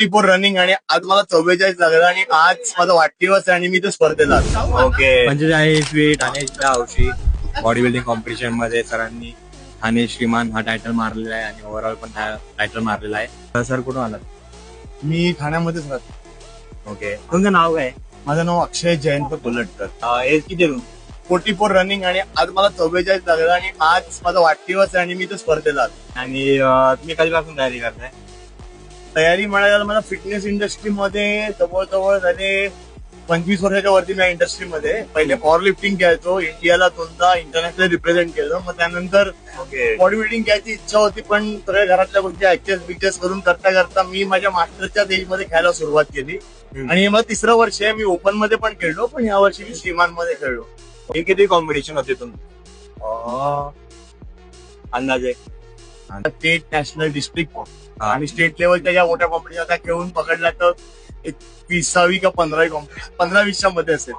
44 running आणि आज मला 44 लागलं आणि आज माझा वाढदिवस आहे आणि मी ते स्पर्धेला आलो. ओके 45 ठाणे हौशी बॉडी बिल्डिंग कॉम्पिटिशन मध्ये सरांनी ठाणे श्रीमान हा टायटल मारलेला आहे आणि ओव्हरऑल पण हा टायटल मारलेला आहे. सर कुठून आलात? मी ठाण्यामध्येच राहतो. ओके, तुमचं नाव काय? माझं नाव अक्षय जयंत कोलटकर. एज किती आहे? 44 रनिंग आणि आज मला 44 लागलं आणि आज माझा वाढदिवस आहे आणि मी ते स्पर्धेला आलो. आणि तुम्ही कधीपासून तयारी करताय? तयारी म्हणायला मला फिटनेस इंडस्ट्रीमध्ये जवळजवळ झाले 25 वर्षाच्या वरती मी इंडस्ट्रीमध्ये. पहिले पॉवर लिफ्टिंग घ्यायचो, इंडियाला दोनदा इंटरनॅशनल रिप्रेझेंट केलं. मग त्यानंतर ओके, बॉडी बिल्डिंग घ्यायची इच्छा होती, पण सगळ्या घरातल्या गोष्टी ऍक्सेस बिक्सेस करून करता करता मी माझ्या मास्टरच्या एजमध्ये खेळायला सुरुवात केली. आणि हे मला तिसरं वर्ष आहे. मी ओपन मध्ये पण खेळलो, पण या वर्षी मी श्रीमान मध्ये खेळलो. हे किती कॉम्पिटिशन होते तुमची अंदाजे? स्टेट, नॅशनल, डिस्ट्रिक्ट आणि स्टेट लेवलच्या ज्या मोठ्या कॉम्पिटिशन आता खेळून पकडल्या तर एक 20वी का 15वी कॉम्पिटिशन 15-20च्या मध्ये असेल.